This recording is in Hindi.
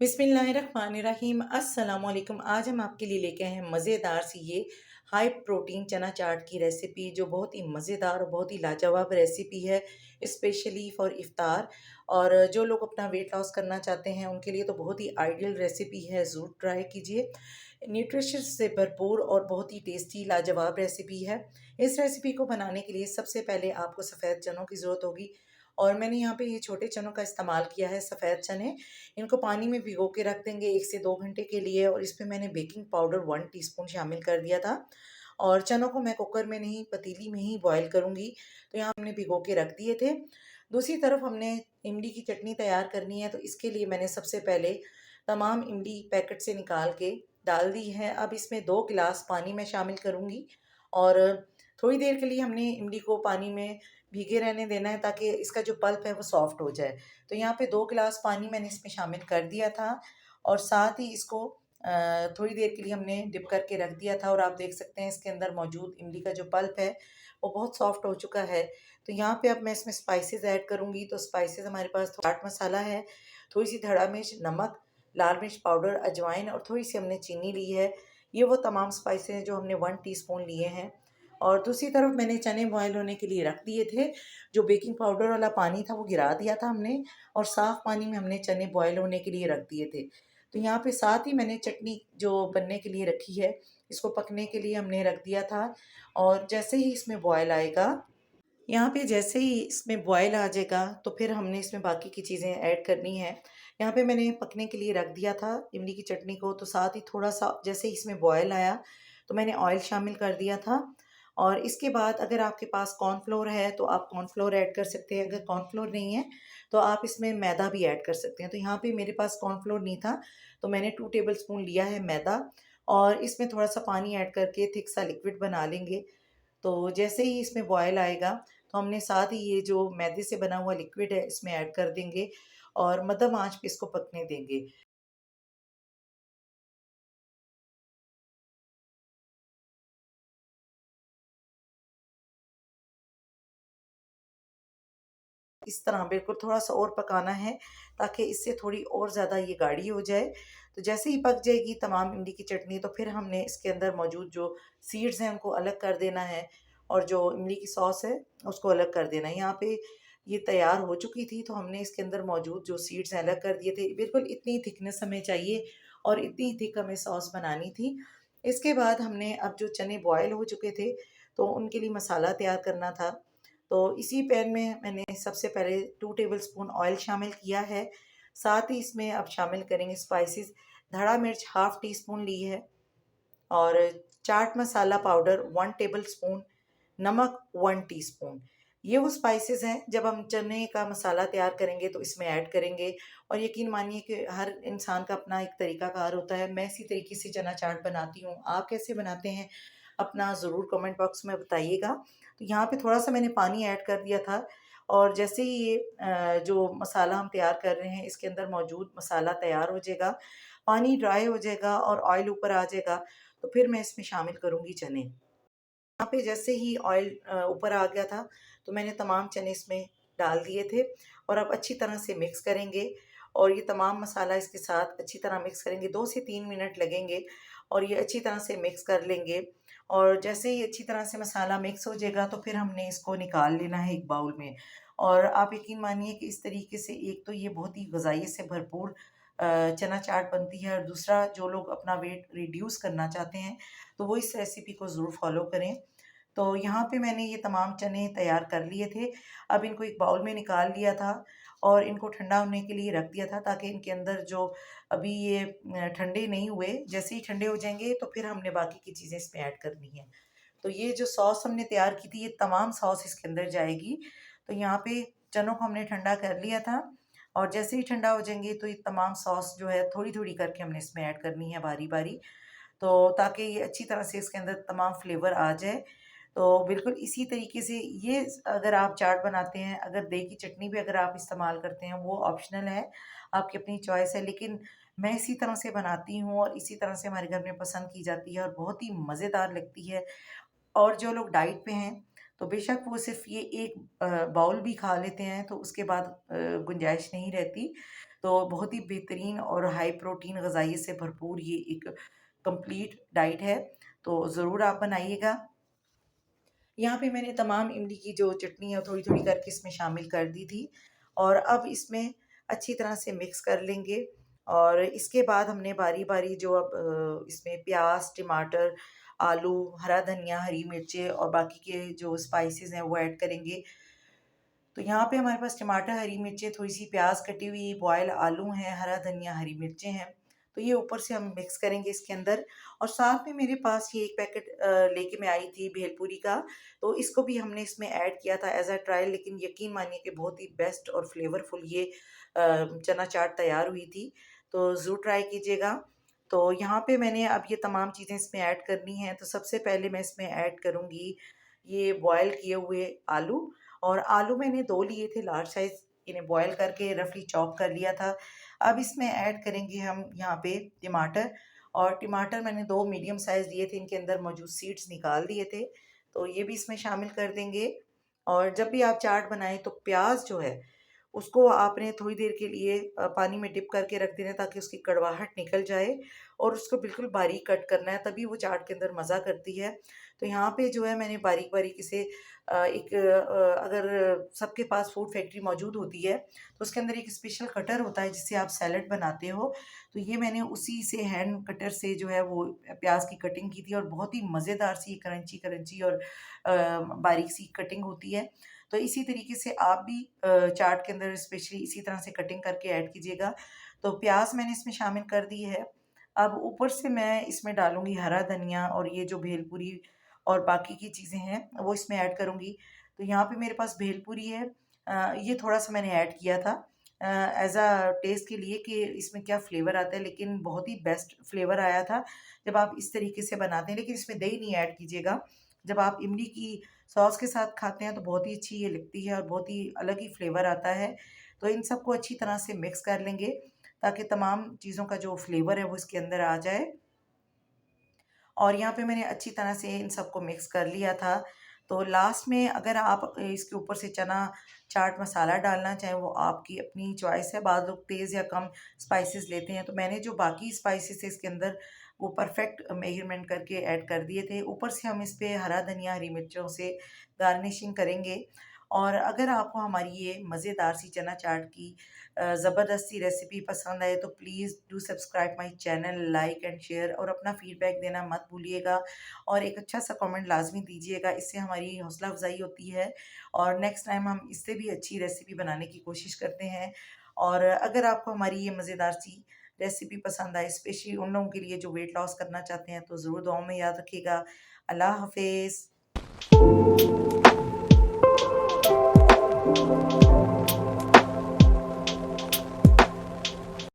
बिस्मिल्लाहिर्रहमानिर्रहीम अस्सलाम वालेकुम। आज हम आपके लिए लेके आए हैं मज़ेदार सी ये हाई प्रोटीन चना चाट की रेसिपी, जो बहुत ही मज़ेदार और बहुत ही लाजवाब रेसिपी है, स्पेशली फॉर इफ़्तार। और जो लोग अपना वेट लॉस करना चाहते हैं उनके लिए तो बहुत ही आइडियल रेसिपी है, ज़रूर ट्राई कीजिए। न्यूट्रिशंस से भरपूर और बहुत ही टेस्टी लाजवाब रेसिपी है। इस रेसिपी को बनाने के लिए सबसे पहले आपको सफ़ेद चनों की ज़रूरत होगी, और मैंने यहाँ पे ये छोटे चनों का इस्तेमाल किया है, सफ़ेद चने। इनको पानी में भिगो के रख देंगे 1 से 2 घंटे के लिए, और इसमें मैंने बेकिंग पाउडर 1 टीस्पून शामिल कर दिया था। और चनों को मैं कुकर में नहीं, पतीली में ही बॉयल करूँगी। तो यहाँ हमने भिगो के रख दिए थे। दूसरी तरफ हमने इमली की चटनी तैयार करनी है, तो इसके लिए मैंने सबसे पहले तमाम इमली पैकेट से निकाल के डाल दी है। अब इसमें 2 गिलास पानी मैं शामिल करूँगी, और थोड़ी देर के लिए हमने इमली को पानी में भीगे रहने देना है, ताकि इसका जो पल्प है वो सॉफ्ट हो जाए। तो यहाँ पे 2 गिलास पानी मैंने इसमें शामिल कर दिया था, और साथ ही इसको थोड़ी देर के लिए हमने डिप करके रख दिया था। और आप देख सकते हैं इसके अंदर मौजूद इमली का जो पल्प है वो बहुत सॉफ्ट हो चुका है। तो यहाँ पे अब मैं इसमें स्पाइसेस ऐड करूँगी। तो स्पाइसेस हमारे पास चाट मसाला है, थोड़ी सी धड़ा मिर्च, नमक, लाल मिर्च पाउडर, अजवाइन, और थोड़ी सी हमने चीनी ली है। ये वो तमाम स्पाइसेस हैं जो हमने 1 टीस्पून लिए हैं। और दूसरी तरफ मैंने चने बॉयल होने के लिए रख दिए थे। जो बेकिंग पाउडर वाला पानी था वो गिरा दिया था हमने, और साफ़ पानी में हमने चने बॉयल होने के लिए रख दिए थे। तो यहाँ पे साथ ही मैंने चटनी जो बनने के लिए रखी है, इसको पकने के लिए हमने रख दिया था। और जैसे ही इसमें बॉयल आएगा, यहाँ पे जैसे ही इसमें बॉयल आ जाएगा, तो फिर हमने इसमें बाकी की चीज़ें ऐड करनी है। यहाँ पे मैंने पकने के लिए रख दिया था इमली की चटनी को। तो साथ ही थोड़ा-सा जैसे ही इसमें बॉयल आया, तो मैंने ऑयल शामिल कर दिया था। और इसके बाद अगर आपके पास कॉर्नफ्लोर है तो आप कॉर्नफ्लोर ऐड कर सकते हैं। अगर कॉर्नफ्लोर नहीं है तो आप इसमें मैदा भी ऐड कर सकते हैं। तो यहाँ पे मेरे पास कॉर्नफ्लोर नहीं था, तो मैंने 2 टेबलस्पून लिया है मैदा, और इसमें थोड़ा-सा पानी ऐड करके थिक सा लिक्विड बना लेंगे। तो जैसे ही इसमें बॉयल आएगा, तो हमने साथ ही ये जो मैदे से बना हुआ लिक्विड है इसमें ऐड कर देंगे, और मध्यम आँच पे इसको पकने देंगे। इस तरह बिल्कुल थोड़ा-सा और पकाना है, ताकि इससे थोड़ी और ज़्यादा ये गाढ़ी हो जाए। तो जैसे ही पक जाएगी तमाम इमली की चटनी, तो फिर हमने इसके अंदर मौजूद जो सीड्स हैं उनको अलग कर देना है, और जो इमली की सॉस है उसको अलग कर देना है। यहाँ पे ये तैयार हो चुकी थी, तो हमने इसके अंदर मौजूद जो सीड्स हैं अलग कर दिए थे। बिल्कुल इतनी थिकनेस हमें चाहिए, और इतनी थिक हमें सॉस बनानी थी। इसके बाद हमने अब जो चने बॉयल हो चुके थे, तो उनके लिए मसाला तैयार करना था। तो इसी पैन में मैंने सबसे पहले 2 टेबलस्पून ऑयल शामिल किया है। साथ ही इसमें अब शामिल करेंगे स्पाइसेस। धड़ा मिर्च हाफ़ टी स्पून ली है, और चाट मसाला पाउडर 1 टेबलस्पून, नमक 1 टीस्पून। ये वो स्पाइसेस हैं, जब हम चने का मसाला तैयार करेंगे तो इसमें ऐड करेंगे। और यकीन मानिए कि हर इंसान का अपना एक तरीक़ाकार होता है। मैं इसी तरीके से चना चाट बनाती हूँ। आप कैसे बनाते हैं? अपना ज़रूर कमेंट बॉक्स में बताइएगा। तो यहाँ पे थोड़ा-सा मैंने पानी ऐड कर दिया था, और जैसे ही ये जो मसाला हम तैयार कर रहे हैं इसके अंदर मौजूद मसाला तैयार हो जाएगा, पानी ड्राई हो जाएगा और ऑयल ऊपर आ जाएगा, तो फिर मैं इसमें शामिल करूँगी चने। यहाँ पे जैसे ही ऑयल ऊपर आ गया था, तो मैंने तमाम चने इसमें डाल दिए थे, और अब अच्छी तरह से मिक्स करेंगे। और ये तमाम मसाला इसके साथ अच्छी तरह मिक्स करेंगे, 2 से 3 मिनट लगेंगे, और ये अच्छी तरह से मिक्स कर लेंगे। और जैसे ही अच्छी तरह से मसाला मिक्स हो जाएगा, तो फिर हमने इसको निकाल लेना है एक बाउल में। और आप यकीन मानिए कि इस तरीके से एक तो ये बहुत ही ग़िज़ाइयत से भरपूर चना चाट बनती है, और दूसरा जो लोग अपना वेट रिड्यूस करना चाहते हैं, तो वो इस रेसिपी को ज़रूर फ़ॉलो करें। तो यहाँ पे मैंने ये तमाम चने तैयार कर लिए थे। अब इनको एक बाउल में निकाल लिया था, और इनको ठंडा होने के लिए रख दिया था, ताकि इनके अंदर जो अभी ये ठंडे नहीं हुए, जैसे ही ठंडे हो जाएँगे तो फिर हमने बाकी की चीज़ें इसमें ऐड करनी है। तो ये जो सॉस हमने तैयार की थी, ये तमाम सॉस इसके अंदर जाएगी। तो यहाँ पे चनों को हमने ठंडा कर लिया था, और जैसे ही ठंडा हो जाएँगे तो ये तमाम सॉस जो है थोड़ी-थोड़ी करके हमने इसमें ऐड करनी है बारी-बारी। तो ताकि ये अच्छी तरह से इसके अंदर तमाम फ्लेवर आ जाए। तो बिल्कुल इसी तरीके से ये अगर आप चाट बनाते हैं, अगर दही की चटनी भी अगर आप इस्तेमाल करते हैं, वो ऑप्शनल है, आपकी अपनी चॉइस है, लेकिन मैं इसी तरह से बनाती हूँ, और इसी तरह से हमारे घर में पसंद की जाती है, और बहुत ही मज़ेदार लगती है। और जो लोग डाइट पे हैं, तो बेशक वो सिर्फ़ ये एक बाउल भी खा लेते हैं, तो उसके बाद गुंजाइश नहीं रहती। तो बहुत ही बेहतरीन और हाई प्रोटीन ग़िज़ाइयत से भरपूर ये एक कंप्लीट डाइट है, तो ज़रूर आप बनाइएगा। यहाँ पे मैंने तमाम इमली की जो चटनी है थोड़ी-थोड़ी करके इसमें शामिल कर दी थी और अब इसमें अच्छी तरह से मिक्स कर लेंगे और इसके बाद हमने बारी-बारी जो अब इसमें प्याज़, टमाटर, आलू, हरा धनिया, हरी मिर्चें और बाकी के जो स्पाइसेस हैं वो ऐड करेंगे। तो यहाँ पे हमारे पास टमाटर, हरी मिर्चें, थोड़ी-सी प्याज़ कटी हुई, बॉयल आलू हैं, हरा धनिया, हरी मिर्चें हैं। तो ये ऊपर से हम मिक्स करेंगे इसके अंदर और साथ में मेरे पास ये एक पैकेट लेके मैं आई थी भेलपूरी का, तो इसको भी हमने इसमें ऐड किया था एज़ अ ट्रायल, लेकिन यकीन मानिए कि बहुत ही बेस्ट और फ्लेवरफुल ये चना चाट तैयार हुई थी, तो ज़रूर ट्राई कीजिएगा। तो यहाँ पे मैंने अब ये तमाम चीज़ें इसमें ऐड करनी हैं, तो सबसे पहले मैं इसमें ऐड करूँगी ये बॉयल किए हुए आलू और आलू मैंने 2 लिए थे लार्ज साइज़, इन्हें बॉयल करके रफली चॉप कर लिया था। अब इसमें ऐड करेंगे हम यहाँ पे टमाटर और टमाटर मैंने 2 मीडियम साइज़ लिए थे, इनके अंदर मौजूद सीड्स निकाल दिए थे, तो ये भी इसमें शामिल कर देंगे। और जब भी आप चाट बनाएँ तो प्याज़ जो है उसको आपने थोड़ी देर के लिए पानी में डिप करके रख देना है ताकि उसकी कड़वाहट निकल जाए और उसको बिल्कुल बारीक कट करना है, तभी वो चाट के अंदर मज़ा करती है। तो यहाँ पे जो है मैंने बारीक-बारीक इसे अगर सबके पास फूड फैक्ट्री मौजूद होती है, तो उसके अंदर एक स्पेशल कटर होता है जिससे आप सैलेड बनाते हो, तो ये मैंने उसी से हैंड कटर से जो है वो प्याज़ की कटिंग की थी और बहुत ही मज़ेदार सी क्रंची-क्रंची और बारीक सी कटिंग होती है। तो इसी तरीके से आप भी चाट के अंदर स्पेशली इसी तरह से कटिंग करके ऐड कीजिएगा। तो प्याज़ मैंने इसमें शामिल कर दी है। अब ऊपर से मैं इसमें डालूँगी हरा धनिया और ये जो भेलपूरी और बाकी की चीज़ें हैं, वो इसमें ऐड करूँगी। तो यहाँ पे मेरे पास भेलपूरी है, ये थोड़ा-सा मैंने ऐड किया था एज़ अ टेस्ट के लिए कि इसमें क्या फ्लेवर आता है, लेकिन बहुत ही बेस्ट फ्लेवर आया था जब आप इस तरीके से बनाते हैं, लेकिन इसमें दही नहीं ऐड कीजिएगा। जब आप इमली की सॉस के साथ खाते हैं तो बहुत ही अच्छी ये लगती है और बहुत ही अलग ही फ्लेवर आता है। तो इन सबको अच्छी तरह से मिक्स कर लेंगे ताकि तमाम चीज़ों का जो फ्लेवर है वो इसके अंदर आ जाए। और यहाँ पे मैंने अच्छी तरह से इन सबको मिक्स कर लिया था। तो लास्ट में अगर आप इसके ऊपर से चना चाट मसाला डालना चाहें, वो आपकी अपनी चॉइस है। बाद लोग तेज़ या कम स्पाइसेस लेते हैं, तो मैंने जो बाकी स्पाइसेस है इसके अंदर वो परफेक्ट मेजरमेंट करके ऐड कर दिए थे। ऊपर से हम इस पे हरा धनिया, हरी मिर्चों से गार्निशिंग करेंगे। और अगर आपको हमारी ये मज़ेदार सी चना चाट की ज़बरदस्त सी रेसिपी पसंद आए तो please do subscribe my channel, like and share और अपना फीडबैक देना मत भूलिएगा और एक अच्छा सा कमेंट लाज़मी दीजिएगा, इससे हमारी हौसला अफ़ज़ाई होती है और नेक्स्ट टाइम हम इससे भी अच्छी रेसिपी बनाने की कोशिश करते हैं। और अगर आपको हमारी ये मज़ेदार सी रेसिपी पसंद आए, स्पेशली उन लोगों के लिए जो वेट लॉस करना चाहते हैं, तो ज़रूर दुआओं में याद रखिएगा। अल्लाह हाफ़िज़।